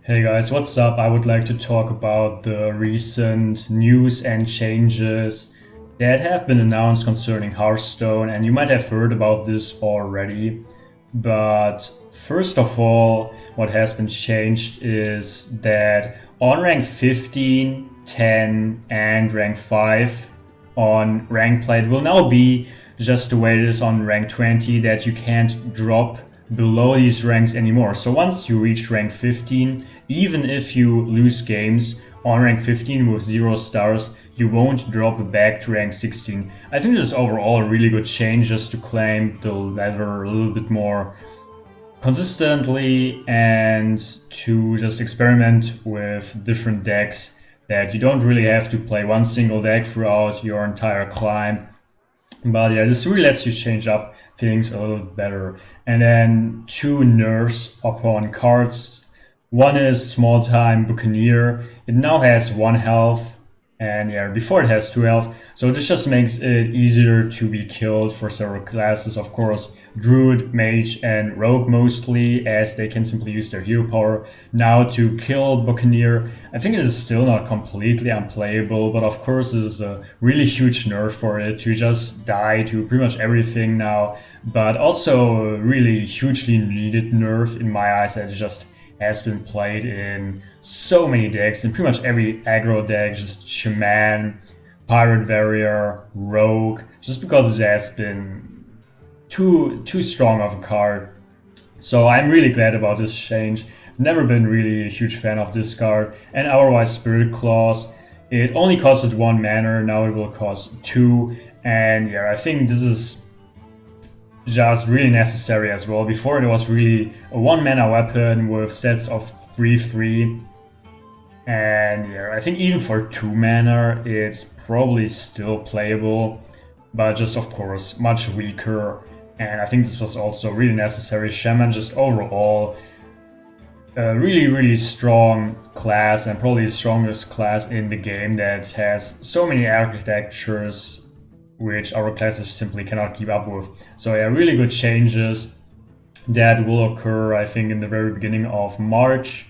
Hey guys, what's up? I would like to talk about the recent news and changes that have been announced concerning Hearthstone, and you might have heard about this already. But first of all, what has been changed is that on rank 15, 10, and rank 5 on rank play, it will now be just the way it is on rank 20, that you can't drop below these ranks anymore. So once you reach rank 15, even if you lose games on rank 15 with 0 stars, you won't drop back to rank 16. I think this is overall a really good change, just to claim the ladder a little bit more consistently and to just experiment with different decks, that you don't really have to play one single deck throughout your entire climb. But yeah, this really lets you change up things a little better. And then two nerfs upon cards. One is Small Time Buccaneer. It now has 1 health, and yeah, before it has 2 health. So this just makes it easier to be killed for several classes. Of course, Druid, Mage, and Rogue mostly, as they can simply use their hero power. Now to kill Buccaneer, I think it is still not completely unplayable, but of course this is a really huge nerf for it to just die to pretty much everything now. But also a really hugely needed nerf in my eyes, that it just has been played in so many decks, in pretty much every aggro deck, just Shaman, Pirate Warrior, Rogue, just because it has been too strong of a card. So I'm really glad about this change. I've never been really a huge fan of this card. And otherwise, Spirit Claws, it only costed 1 mana, now it will cost 2. And yeah, I think this is just really necessary as well. Before it was really a 1 mana weapon with sets of 3/3, and yeah, I think even for 2 mana it's probably still playable, but just of course much weaker. And I think this was also really necessary. Shaman, just overall a really strong class, and probably the strongest class in the game, that has so many architectures which our classes simply cannot keep up with. So yeah, really good changes that will occur, I think, in the very beginning of March.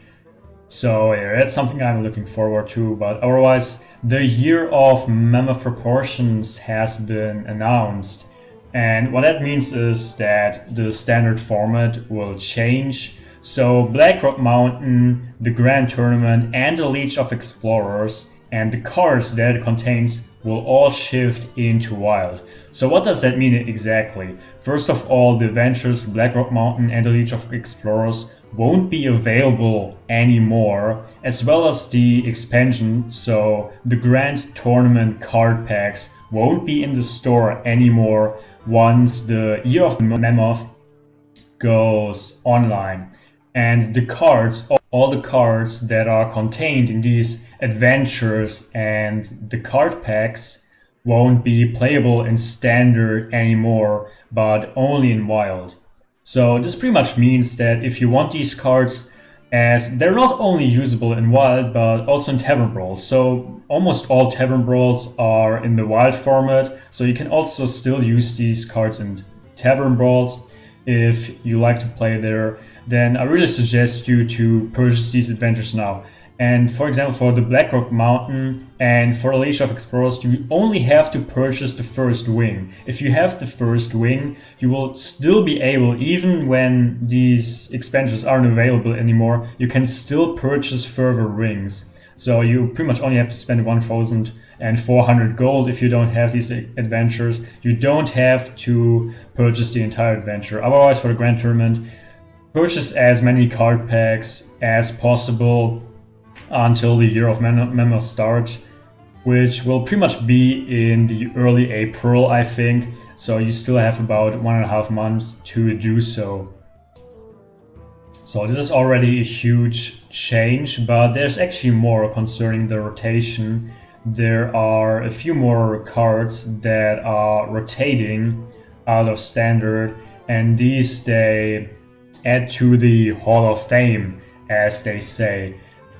So yeah, that's something I'm looking forward to. But otherwise, the year of Mammoth Proportions has been announced. And what that means is that the standard format will change. So Blackrock Mountain, the Grand Tournament, and the Leech of Explorers, and the cards that it contains will all shift into Wild. So what does that mean exactly? First of all, the Adventures, Blackrock Mountain, and the Leech of Explorers won't be available anymore, as well as the expansion. So the Grand Tournament card packs won't be in the store anymore once the Year of the Mammoth goes online. And the cards, all the cards that are contained in these adventures and the card packs, won't be playable in standard anymore, but only in Wild. So this pretty much means that if you want these cards, as they're not only usable in Wild but also in Tavern Brawls. So almost all Tavern Brawls are in the Wild format, so you can also still use these cards in Tavern Brawls. If you like to play there, then I really suggest you to purchase these adventures now. And for example, for the Blackrock Mountain and for the Leash of Explorers, you only have to purchase the first wing. If you have the first wing, you will still be able, even when these expansions aren't available anymore, you can still purchase further wings. So you pretty much only have to spend 1,400 gold if you don't have these adventures. You don't have to purchase the entire adventure. Otherwise, for the Grand Tournament, purchase as many card packs as possible until the Year of Mammoth starts, which will pretty much be in the early April, I think. So you still have about 1.5 months to do so. So this is already a huge change, but there's actually more concerning the rotation. There are a few more cards that are rotating out of standard, and these they add to the Hall of Fame, as they say.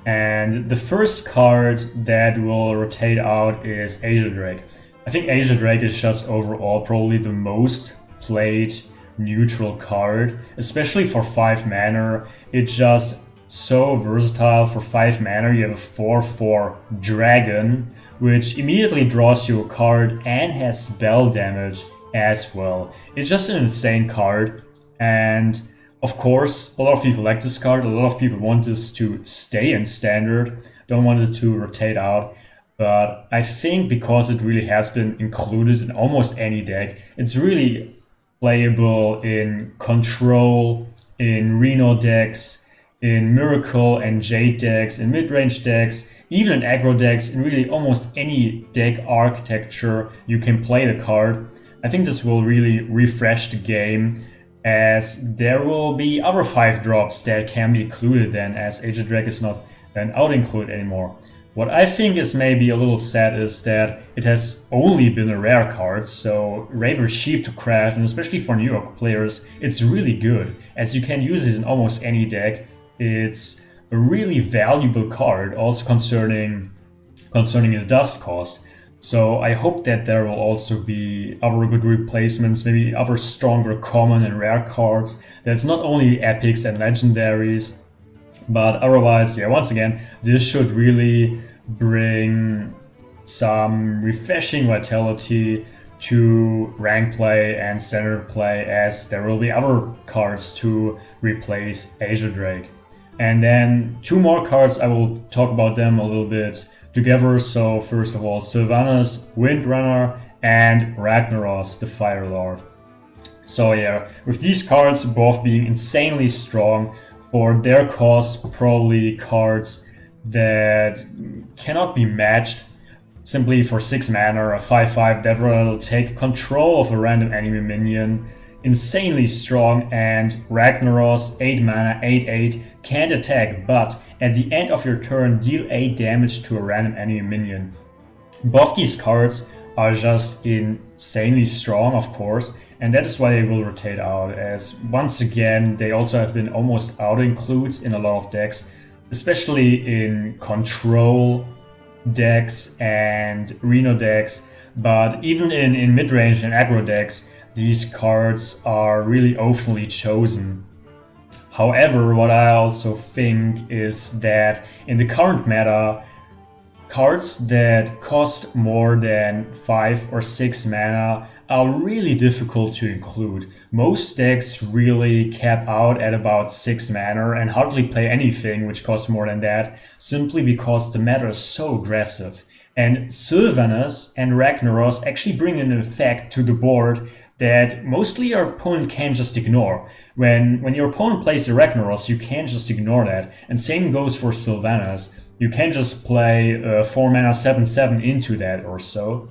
And the first card that will rotate out is Asia Drake. I think Asia Drake is just overall probably the most played neutral card, especially for 5 mana. It just so versatile. For 5 mana, you have a 4/4 dragon, which immediately draws you a card and has spell damage as well. It's just an insane card, and of course, a lot of people like this card. A lot of people want this to stay in standard, don't want it to rotate out. But I think because it really has been included in almost any deck, it's really playable in Control, in Reno decks, in Miracle and Jade decks, in mid-range decks, even in aggro decks, in really almost any deck architecture you can play the card. I think this will really refresh the game, as there will be other 5-drops that can be included then, as Age of Drake is not then out-included anymore. What I think is maybe a little sad is that it has only been a rare card, so rather cheap to craft, and especially for New York players, it's really good, as you can use it in almost any deck. It's a really valuable card, also concerning the dust cost. So I hope that there will also be other good replacements, maybe other stronger common and rare cards. That's not only epics and legendaries, but otherwise, yeah, once again, this should really bring some refreshing vitality to rank play and standard play, as there will be other cards to replace Asia Drake. And then 2 more cards, I will talk about them a little bit together. So first of all, Sylvanas, Windrunner, and Ragnaros, the Fire Lord. So yeah, with these cards both being insanely strong, for their cost, probably cards that cannot be matched. Simply for 6 mana, a 5/5 that will take control of a random enemy minion. Insanely strong, and Ragnaros, 8 mana, 8/8, can't attack, but at the end of your turn, deal 8 damage to a random enemy minion. Both these cards are just insanely strong, of course, and that is why they will rotate out, as once again, they also have been almost auto-includes in a lot of decks, especially in Control decks and Reno decks, but even in mid-range and aggro decks, these cards are really oftenly chosen. However, what I also think is that in the current meta, cards that cost more than 5 or 6 mana are really difficult to include. Most decks really cap out at about 6 mana and hardly play anything which costs more than that, simply because the meta is so aggressive. And Sylvanas and Ragnaros actually bring an effect to the board that mostly your opponent can just ignore. When your opponent plays a Ragnaros, you can't just ignore that. And same goes for Sylvanas. You can just play 4 mana 7/7 into that or so.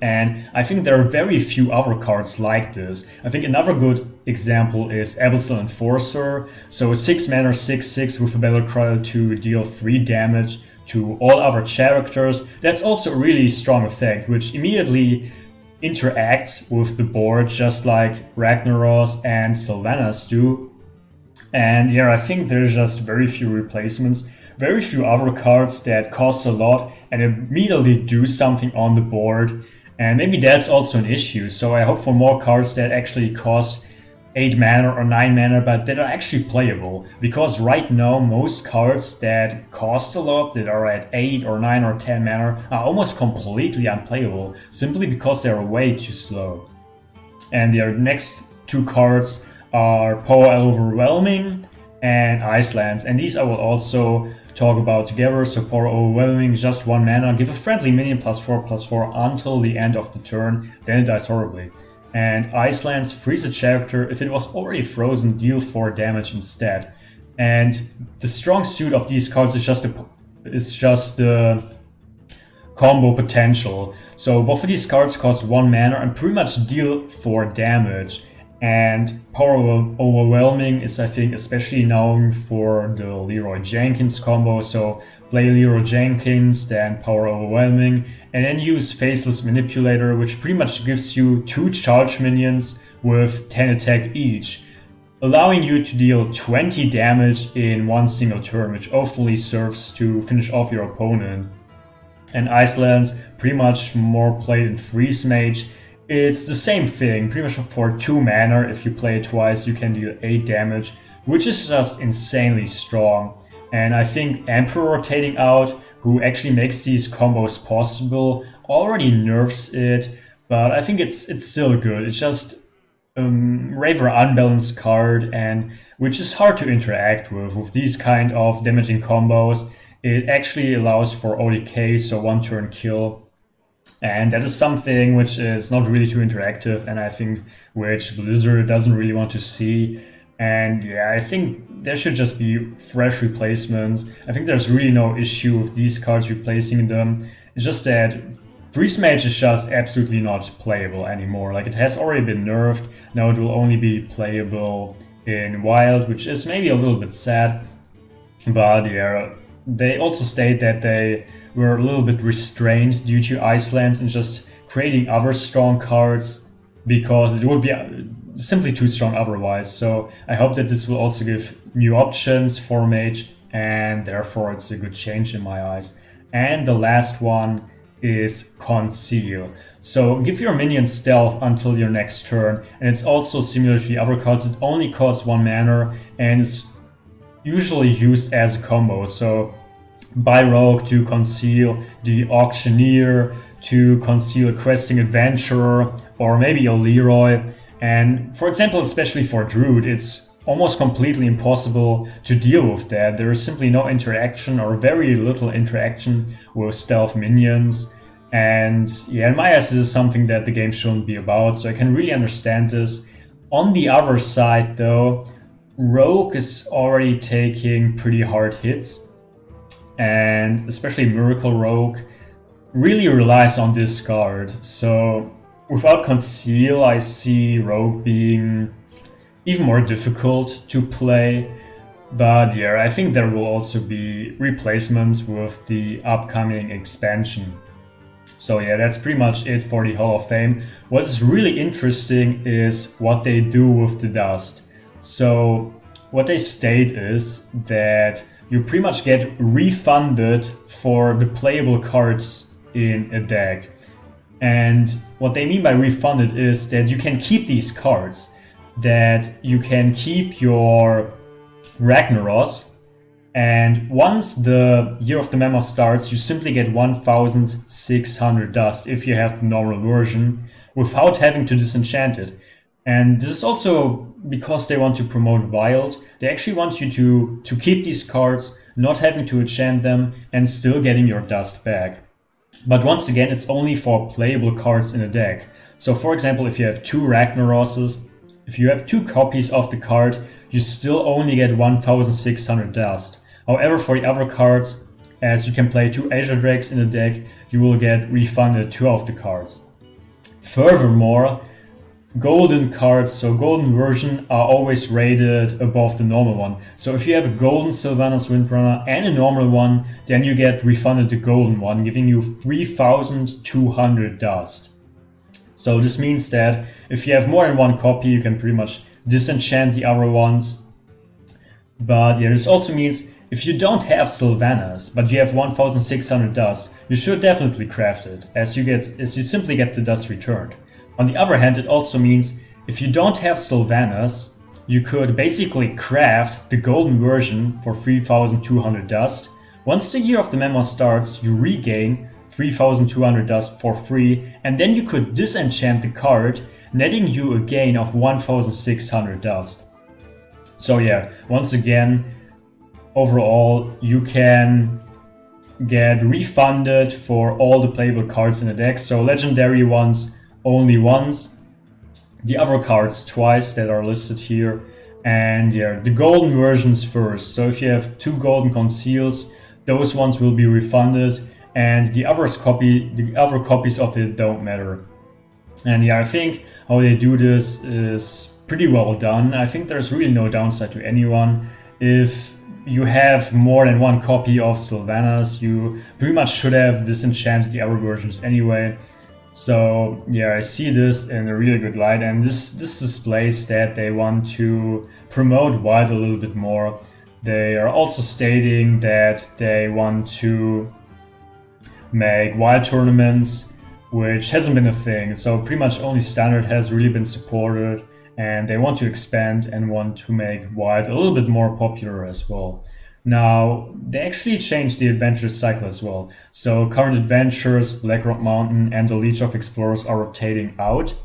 And I think there are very few other cards like this. I think another good example is Abyssal Enforcer. So a 6 mana 6/6 with a battle cry to deal 3 damage to all other characters. That's also a really strong effect, which immediately interacts with the board just like Ragnaros and Sylvanas do. And yeah, I think there's just very few replacements. Very few other cards that cost a lot and immediately do something on the board. And maybe that's also an issue. So I hope for more cards that actually cost 8 mana or 9 mana, but that are actually playable. Because right now, most cards that cost a lot, that are at 8 or 9 or 10 mana, are almost completely unplayable, simply because they're way too slow. And the next 2 cards are Power Overwhelming and Icelands. And these I will also talk about together. So Power Overwhelming, just 1 mana, give a friendly minion +4/+4 until the end of the turn, then it dies horribly. And Icelands, freeze a character. If it was already frozen, deal 4 damage instead. And the strong suit of these cards is just the combo potential. So both of these cards cost 1 mana and pretty much deal 4 damage. And Power Overwhelming is, I think, especially known for the Leroy Jenkins combo. So play Leroy Jenkins, then Power Overwhelming, and then use Faceless Manipulator, which pretty much gives you 2 charge minions with 10 attack each, allowing you to deal 20 damage in one single turn, which often serves to finish off your opponent. And Icelands, pretty much more played in Freeze Mage. It's the same thing, pretty much for 2 mana. If you play it twice, you can deal 8 damage which is just insanely strong. And I think Emperor rotating out, who actually makes these combos possible, already nerfs it, but I think it's still good. It's just rather unbalanced card, and which is hard to interact with these kind of damaging combos. It actually allows for ODK, so one turn kill. And that is something which is not really too interactive, and I think which Blizzard doesn't really want to see. And yeah, I think there should just be fresh replacements. I think there's really no issue with these cards replacing them. It's just that Freeze Mage is just absolutely not playable anymore. Like, it has already been nerfed, now it will only be playable in Wild, which is maybe a little bit sad. But yeah, they also state that they were a little bit restrained due to Icelands and just creating other strong cards because it would be simply too strong otherwise. So I hope that this will also give new options for Mage, and therefore it's a good change in my eyes. And the last one is Conceal. So give your minion stealth until your next turn, and it's also similar to the other cards. It only costs 1 mana and it's usually used as a combo. So buy Rogue to conceal the Auctioneer, to conceal a Questing Adventurer, or maybe a Leroy. And for example, especially for Druid, it's almost completely impossible to deal with that. There is simply no interaction or very little interaction with stealth minions. And yeah, in my eyes, this is something that the game shouldn't be about, so I can really understand this. On the other side though, Rogue is already taking pretty hard hits, and especially Miracle Rogue really relies on this card. So without Conceal, I see Rogue being even more difficult to play. But yeah, I think there will also be replacements with the upcoming expansion. So yeah, that's pretty much it for the Hall of Fame. What is really interesting is what they do with the dust. So what they state is that you pretty much get refunded for the playable cards in a deck. And what they mean by refunded is that you can keep these cards, that you can keep your Ragnaros, and once the Year of the Mammoth starts, you simply get 1,600 dust if you have the normal version, without having to disenchant it. And this is also because they want to promote Wild. They actually want you to keep these cards, not having to enchant them, and still getting your dust back. But once again, it's only for playable cards in a deck. So for example, if you have 2 Ragnaroses, if you have 2 copies of the card, you still only get 1,600 dust. However, for the other cards, as you can play 2 Azure Drakes in the deck, you will get refunded 2 of the cards. Furthermore, golden cards, so golden version, are always rated above the normal one. So if you have a golden Sylvanas Windrunner and a normal one, then you get refunded the golden one, giving you 3,200 dust. So this means that if you have more than 1 copy, you can pretty much disenchant the other ones. But yeah, this also means if you don't have Sylvanas, but you have 1,600 dust, you should definitely craft it, as you simply get the dust returned. On the other hand, it also means if you don't have Sylvanas, you could basically craft the golden version for 3,200 dust. Once the Year of the Mammoth starts, you regain 3,200 dust for free, and then you could disenchant the card, netting you a gain of 1,600 dust. So yeah, once again, overall, you can get refunded for all the playable cards in the deck. So legendary ones only once, the other cards twice that are listed here, and yeah, the golden versions first. So if you have 2 golden conceals, those ones will be refunded, and the other copies of it don't matter. And yeah, I think how they do this is pretty well done. I think there's really no downside to anyone. If you have more than 1 copy of Sylvanas, you pretty much should have disenchanted the other versions anyway. So yeah, I see this in a really good light, and this displays that they want to promote Wild a little bit more. They are also stating that they want to make Wild tournaments, which hasn't been a thing. So pretty much only Standard has really been supported, and they want to expand and want to make Wild a little bit more popular as well. Now, they actually changed the adventure cycle as well. So current adventures, Blackrock Mountain and the Legion of Explorers are rotating out.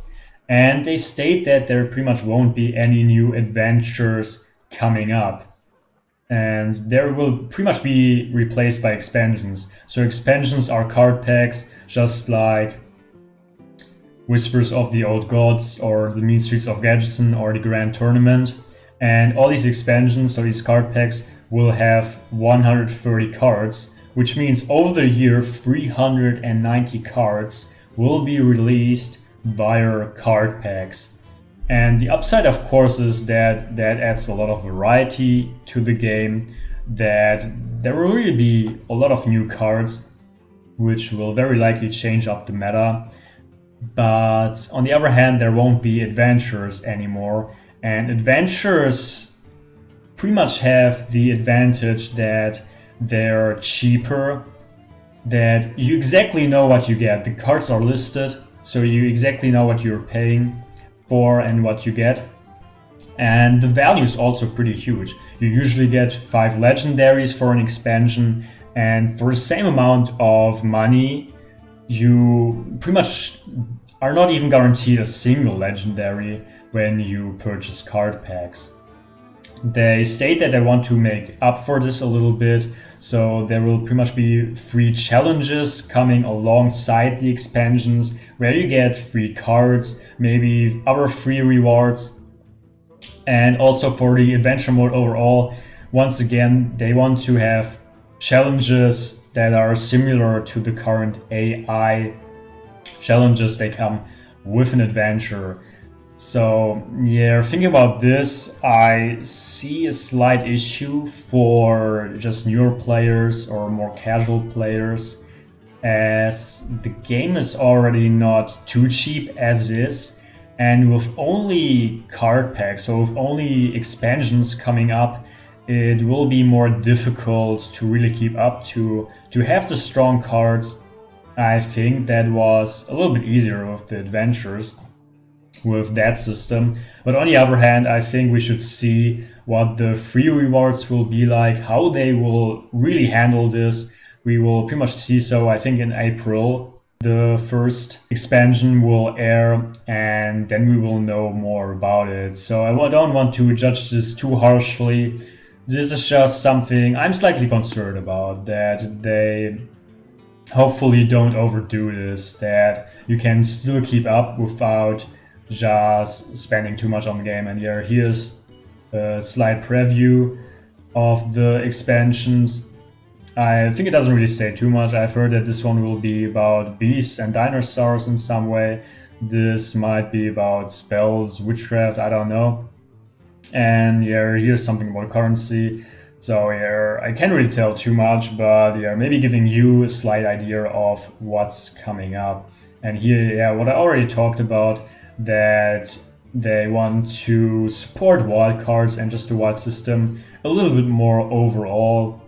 And they state that there pretty much won't be any new adventures coming up. And there will pretty much be replaced by expansions. So expansions are card packs, just like Whispers of the Old Gods or the Mean Streets of Gadgetzan or the Grand Tournament. And all these expansions, so these card packs, will have 130 cards, which means over the year 390 cards will be released via card packs. And the upside, of course, is that adds a lot of variety to the game, that there will really be a lot of new cards, which will very likely change up the meta. But on the other hand, there won't be adventures anymore, and adventures pretty much have the advantage that they're cheaper, that you exactly know what you get. The cards are listed, so you exactly know what you're paying for and what you get. And the value is also pretty huge. You usually get 5 legendaries for an expansion, and for the same amount of money, you pretty much are not even guaranteed a single legendary when you purchase card packs. They state that they want to make up for this a little bit, so there will pretty much be free challenges coming alongside the expansions where you get free cards, maybe other free rewards. And also for the adventure mode overall, once again, they want to have challenges that are similar to the current AI challenges. They come with an adventure. So yeah, thinking about this, I see a slight issue for just newer players or more casual players, as the game is already not too cheap as it is, and with only card packs, so with only expansions coming up, it will be more difficult to really keep up to have the strong cards. I think that was a little bit easier with the adventures with that system. But on the other hand, I think we should see what the free rewards will be like, how they will really handle this. We will pretty much see, so I think in April the first expansion will air, and then we will know more about it. So I don't want to judge this too harshly. This is just something I'm slightly concerned about, that they hopefully don't overdo this, that you can still keep up without just spending too much on the game. And yeah, here's a slight preview of the expansions. I think it doesn't really say too much. I've heard that this one will be about beasts and dinosaurs in some way. This might be about spells, witchcraft, I don't know. And yeah, here's something about currency. So yeah, I can't really tell too much, but yeah, maybe giving you a slight idea of what's coming up. And here, yeah, what I already talked about, that they want to support wildcards and just the wild system a little bit more overall,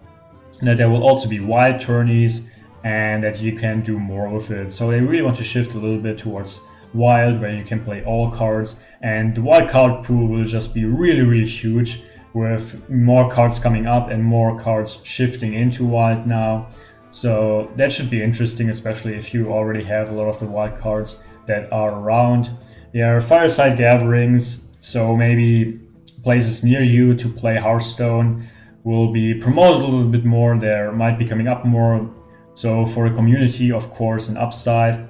that there will also be wild tourneys and that you can do more with it. So they really want to shift a little bit towards wild, where you can play all cards, and the wild card pool will just be really huge, with more cards coming up and more cards shifting into wild now. So that should be interesting, especially if you already have a lot of the wild cards that are around. Yeah, fireside gatherings, so maybe places near you to play Hearthstone will be promoted a little bit more. There might be coming up more, so for the community, of course, an upside.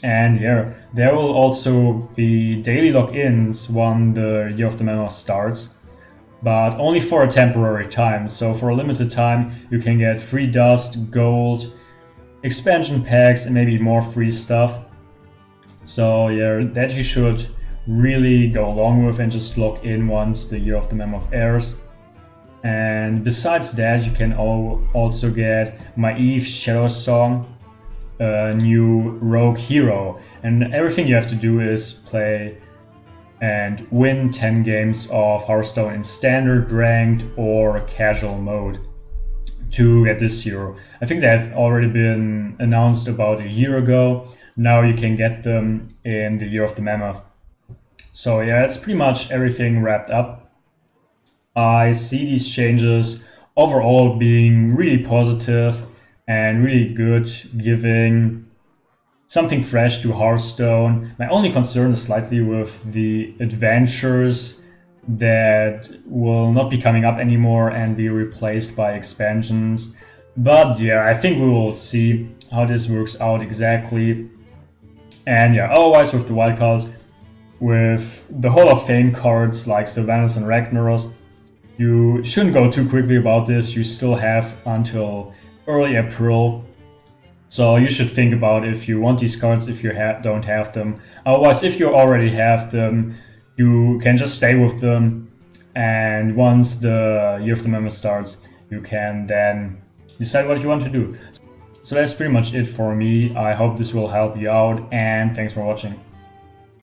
And yeah, there will also be daily logins when the Year of the Mammoth starts, but only for a temporary time. So for a limited time, you can get free dust, gold, expansion packs, and maybe more free stuff. So yeah, that you should really go along with and just log in once the Year of the Mammoth airs. And besides that, you can also get Maeve Shadow Song, a new rogue hero. And everything you have to do is play and win 10 games of Hearthstone in standard, ranked, or casual mode to get this hero. I think they have already been announced about a year ago. Now you can get them in the Year of the Mammoth. So yeah, that's pretty much everything wrapped up. I see these changes overall being really positive and really good, giving something fresh to Hearthstone. My only concern is slightly with the adventures that will not be coming up anymore and be replaced by expansions. But yeah, I think we will see how this works out exactly. And yeah, otherwise with the wildcards, with the Hall of Fame cards like Sylvanas and Ragnaros, you shouldn't go too quickly about this. You still have until early April. So you should think about if you want these cards, if you don't have them. Otherwise, if you already have them, you can just stay with them. And once the Year of the Mammoth starts, you can then decide what you want to do. So that's pretty much it for me. I hope this will help you out, and thanks for watching.